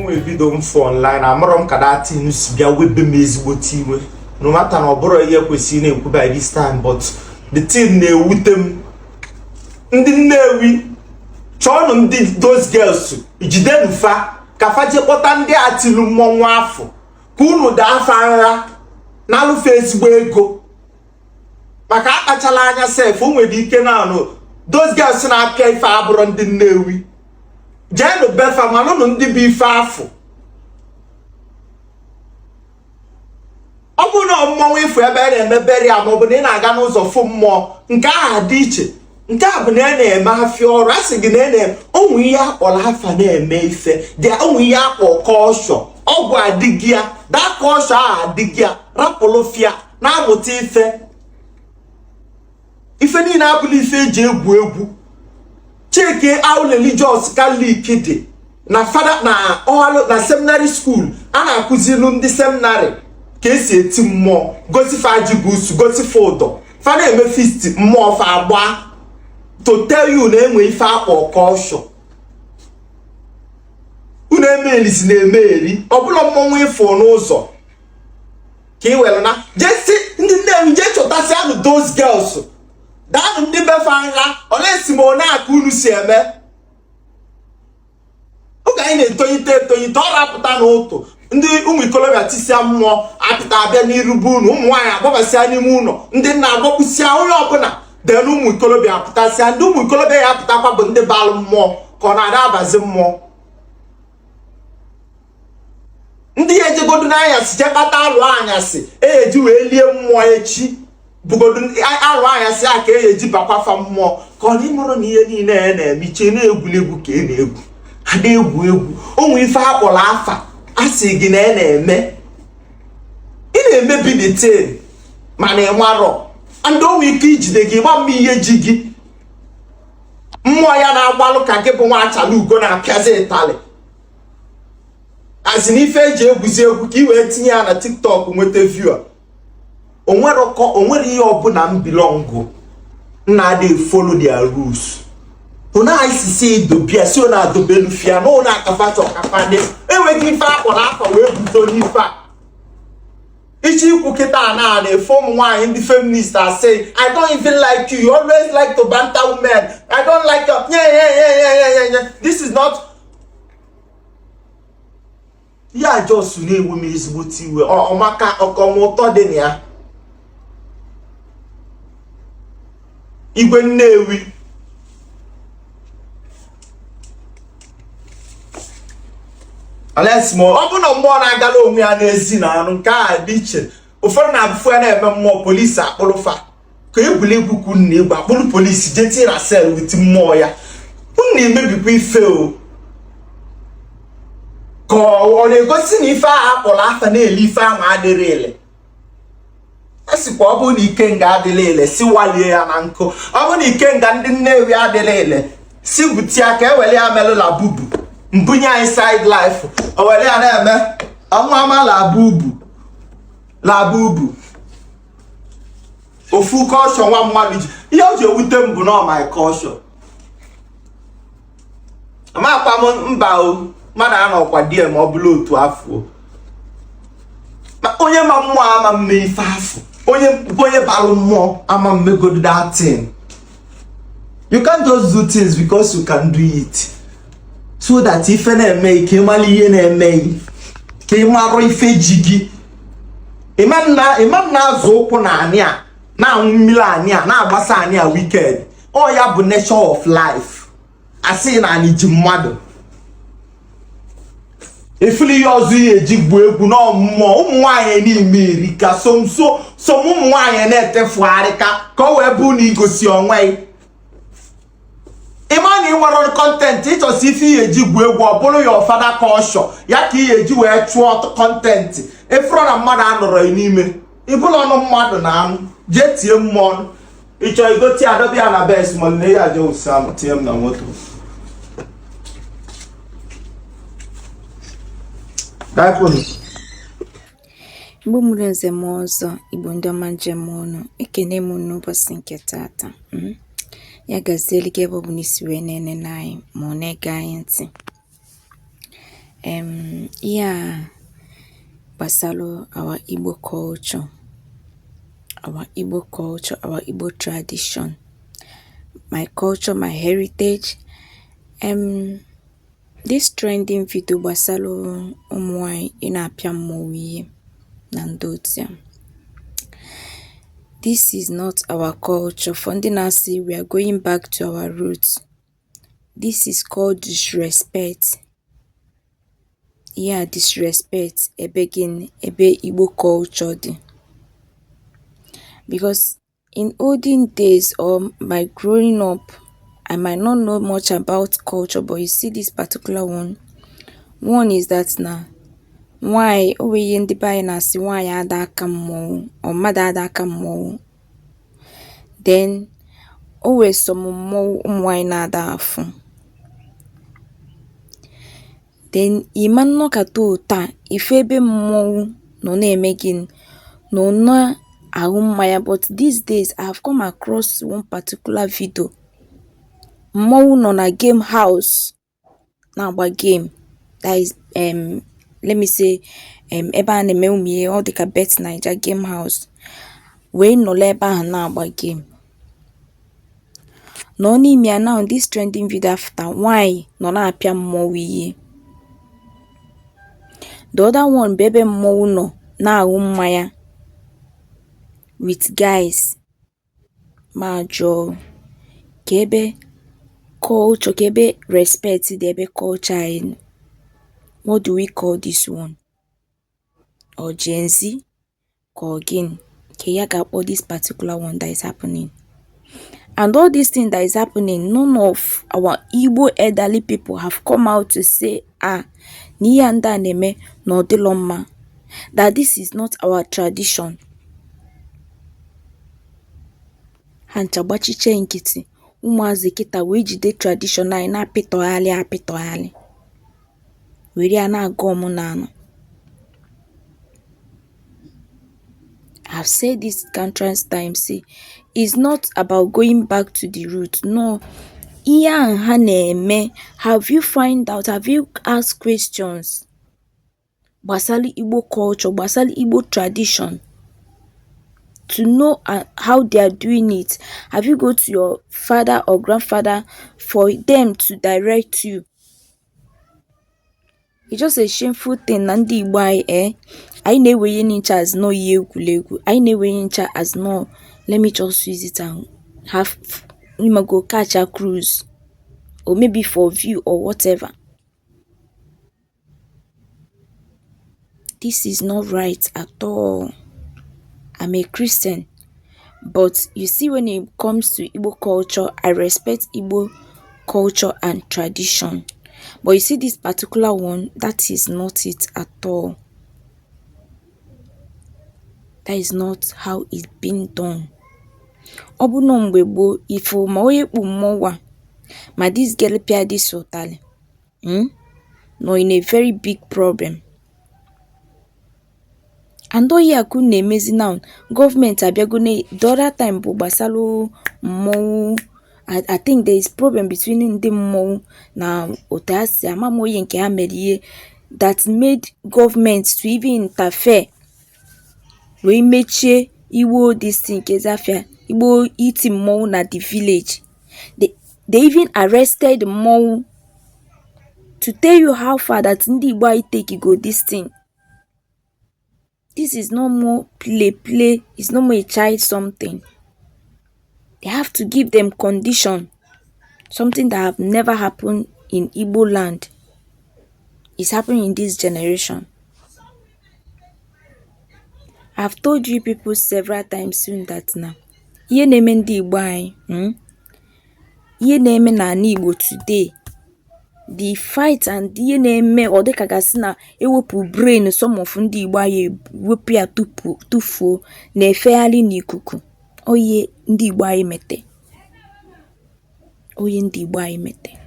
onwe video m for online amụrụ m ka that thing si bịa webe m ezigbo tiwe no matter na ọ bụrụ ihe kwesịrị na-ekwu by this time but the thing na-ewute m. Ndị Nnewi chọọnụ ndị those girls jidenu fa ka fa je kpọta ndị atilu mmọnwụ afọ ka unu daa fa nra na alụfe ezigbo ego maka akpachala anya sef o nwere ike na anụ those girls na-apịa ife abụrụ ndị Nnewi jeenu befa manụnụ ndị bụ ife afọ. Ọ bụ na mmọnwụ ifo ebe a na-emebere ya ma ọ bụ na ị na-aga n'ụzọ fụ mmụọ nke aha dị iche. Nke a bụ na a na-eme afịa ọrụ a sị gị na onwe ihe akpọrọ afa na-eme ife dị onwe ihe akpọ kọshọ ọgwụ adịghị ya daa kọshọ ahụ adịghị ya rapụlụfịa na-amụta ife niile abụla ife eji egwu egwu. Chike all religious Catholic dị na fada na ọhalụ na seminary school a na-akụzilu ndị seminary ka esi eti mmụọ gosi fa ji busu gosi fa ụdọ fa na-eme fist mmụọ fa agba to tell you na enwe ife akpọ kọshọ unu emeelisi na-emeeri ọbụla mmọnwụ ifo n'ụzọ ka ị were na jesi ndị Nnewi je chọtasị anụ those girls daanụ ndị befa nha olesi ma one aka unu si eme oge anyị na-etonyite ọ rapụta n'ụtụ ndị ụmụ ikolobịa tisịa mmụọ apụta abịa n'irube unu ụmụ nwaanyị agbabasịa n'ime ụlọ ndị nna agbapụsịa onye ọbụla den ụmụ ikolobịa apụtasịa ndị ụmụ ikolobịa ya apụtakwa bụ ndị balụ mmụọ ka ọ na-ada abazi mmụọ. Ndị ya ejegodu n'anyasị jekpata alụ anyasị eji wee lie mmụọ echi bugodu alụ anyasị a ka eji bakwafa mmụọ ka ọ n'ịmụrụ na ihe niile ya na-eme iche na-egwuregwu ka ị na-egwu ha na-egwu egwu onwe ife akpọrọ afa a sị gị na ya na-eme ị na-emebi detain mana ịmarọ ndị onwe ike ijide gị gba mma ihe ji gị mmụọ ya na-agbalụ ka gị bụ nwa achala ugo na-apịazi ịtalị azị na ife eji egwuzi egwu ka ị wee tinye ya na TikTok nweta viewer. Onwere ihe ọbụla m belong na adị follow their rules. Una isisi idobia si ona adobelu fia no na akafacho akafade enweghị ife akpọrọ afa wee buto n'ife a. Ichi ikwu kịta na form nwaanyị ndị feminists are saying I don't even like you always like to banter women I don't like your yeah. This is not ya just na-ewu m ezigbo tiwe ọmaka ọkọmụtọ dị na ya. Igwe Nnewi Ales mo ọ bụ na mmụọ na-agala onwe ya n'ezi na anụ nke a dị iche. Ụfọdụ na-abụfu ya na-eme mmụọ polisi akpụrụfa ka egwuregwu kwuru na egwu akpụrụ polisi jeti na sel wit mmụọ ya unu na-emebikwa ife o ka ọ na-egosi na ife a akpọrọ afa na-ele ife ahụ adịrị ele. A sịkwa ọ bụ na ikenga adịrị ele si walie ya na nkụ ọ bụ na ikenga ndị Nnewi adịrị ele si butia ka ewere ya melụla bubu mbunye anyị side life o were ya na-eme ọnwa ama labubu ofu kọshọ nwa mmadụ ji ihe o ji ewute m bụ na my kọshọ amakwa m mba o mmadụ anọkwa die ma ọ bụla otu afọ onye ma mmụọ ama mme ife afọ onye balụ mmụọ ama mmegodi that thing. You can't just do things because you can do it. So that ife na-eme ike ịmala ihe na-eme ka ịmarụ ife ji gị ịma na-azụ ụkwụ na anị a na-anwụ mmiri anị a na-agbasa anị a wicked ọ ya bụ nature of life asị na anyị ji mmadụ efuli ihe ọzọ ihe eji gbuo egwu na ọmụmụ ụmụ nwaanyị n'ime iri ka som ụmụ nwaanyị na-etefugharị ka o wee bụ na igosi onwe ịma na ị nwere content ịchọsi ife ihe eji gbuo egwu ọ bụrụ ya ọfada kọshọ ya ka ihe eji wee chụọ content efuru na mmadụ anọrọ n'ime ịbụla ọnụ mmadụ na anụ jee tie mmụọ ịchọ igoti adọbịa na bes ma na ya je osam tie m na moto Igbo mụrụ nze m ọzọ Igbo ndị ọma njem ọnụ ekene m n'ụbọchị nke tata ya gazieli gị ebe ọ bụ n'isi wee na-ene anyị ma ọ na-ege anyị ntị. Ihe a gbasalụ our Igbo culture, our Igbo tradition, my culture, my heritage. This trending video gbasalụ ụmụ nwanyị ị na-apịa mmọnwụ ihe na ndị otu ya. This is not our culture. For ndị na-asị we are going back to our roots. This is called disrespect. Yeah, disrespect ebe gịnị, ebe Igbo culture dị. Because in olden days or my growing up, I might not know much about culture, but you see this particular one. One is that na nwanyị o nwere ihe ndị be anyị na-asị nwanyị ada aka mmọnwụ or mmadụ ada aka mmọnwụ. Then o nwere some mmọnwụ ụmụ nwanyị na-ada afụ. Then ịma nnọkọta ụta ife ebe mmọnwụ nọ na-eme gịnị, nọ na-ahụ mmanya. But these days I have come across one particular video. Mmọnwụ nọ na game house na-agba game. That is let me say ebe a na-eme ụmụ ihe ọ dịka Bet Naija game house. Wee nọrọ ebe ahụ na-agba game. Nọ n'ime ya now this trending video after nwanyị nọ na-apịa mmọnwụ ihe. The other one bụ ebe mmọnwụ nọ na-aṅụ mmanya with guys. Ma jụọ ka ebe culture, ka ebe respect dị ebe culture anyị. What do we call this one? Or Gen Z? Ka ọ gịnị? Ka ya ga-akpọ this particular one that is happening. And all these things that is happening, none of our Igbo elderly people have come out to say, na ihe ndị a na-eme na ọ dịlọ mma. That this is not our tradition. Ha ncha gbachiche nkịtị. Ụmụazị kịta wee jide tradition anyị na-apịtọghalị. Were ya na-aga ọmụ n'anụ. I've said this countless times, say, it's not about going back to the root. No. Ihe ahụ ha na-eme, have you find out, have you asked questions gbasara Igbo culture, gbasara Igbo tradition, to know how they are doing it? Have you go to your father or grandfather for them to direct you? It's just a shameful thing na ndị Igbo anyị anyị na-ewenye ncha as no ihe egwuregwu. Anyị na-ewenye ncha as no, let me just use it and have go catch a cruise, or maybe for view or whatever. This is not right at all. I'm a Christian, but you see, when it comes to Igbo culture, I respect Igbo culture and tradition. But you see this particular one, that is not it at all. That is not how it's been done. Ọ bụ na mgbe gboo, ifo ma onye kpu mmọnwụ ma this girl pịa this ụtalị, no, in a very big problem. And oyi akụ na-emezi now, government abịago na the other time bụ gbasalụ mmọnwụ. I think there is problem between ndị mmọnwụ na otu ha si ama m onye nke ha mere ihe that made government to even interfere. Wee mechie Igbo this thing nke Zafia, Igbo iti mmọnwụ na the village. They even arrested mmọnwụ to tell you how far that ndị Igbo anyị take go this thing. This is no more play. It's no more a child something. They have to give them condition. Something that have never happened in Igbo land is happening in this generation. I've told you people several times soon that now, ihe na-eme ndị Igbo anyị, ihe na-eme na ana Igbo today, the fight and ihe na-eme ọ dịka gasị na ewepụ brain some of ndị Igbo anyị wepụ ya tufuo na-efegharị n'ikuku. Oye ndị Igbo anyị mete.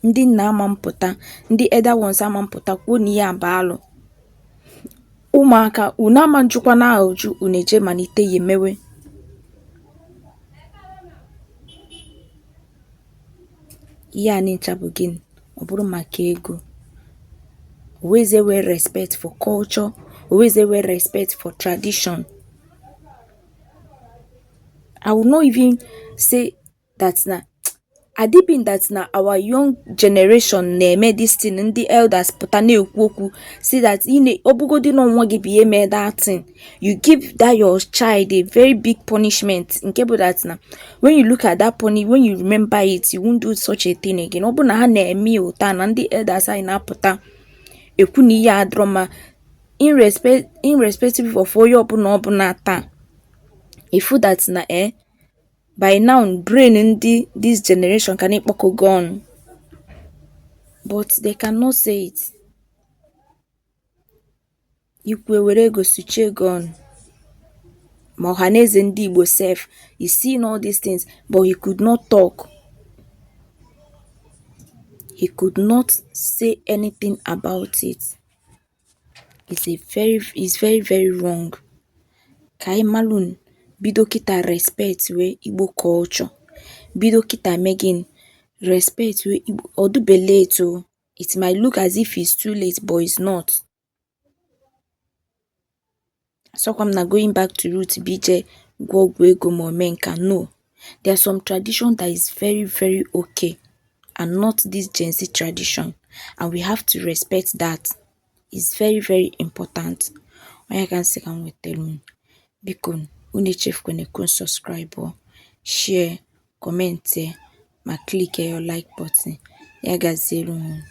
Ndị nna ama mpụta, ndị elder ones ama mpụta kwuo na ihe abalụ. Ụmụaka unu ama njụkwa na ahụju unu eje malite ya emewe. Ihe a ncha bụ gịnị? Ọ bụrụ maka ego. always enwe respect for culture, always enwe respect for tradition. I will not even say that na adịbin that na our young generation na-eme this thing, ndị elders pụta na-ekwu okwu say that ọ bụgodị na nwa gị bụ ihe mee that thing, you give that your child a very big punishment, nke bụ that na when you look at that when you remember it, you won't do such a thing again. Ọ bụ na ha na-eme ụta na ndị elders anyị na-apụta ekwu na ihe adịrọ mma irrespective of onye ọbụla ọbụla taa, ifu that na by now brain this generation can ikpoko gone, but they cannot say it. Ikwu ewere ego suchie gone. Ma ọhaneze ndị Igbo sef is seeing all these things, but he could not talk. He could not say anything about it. It's very very wrong. Ka anyị malụ bido kịta respect wee Igbo culture, bido kịta megin respect wee Igbo. Ọ dịbe late o, it might look as if it's too late but it's not. Asọkwa m na going back to root bụ ije gwọ ọgwụ ego ma ome nka. No, there are some tradition that is very very okay and not this Gen Z tradition, and we have to respect that. It's very very important. Onye ka nsị ka m wetara unu, biko unu echefukwana subscribe or share, comment ma click your like button. Ya gaziere unu.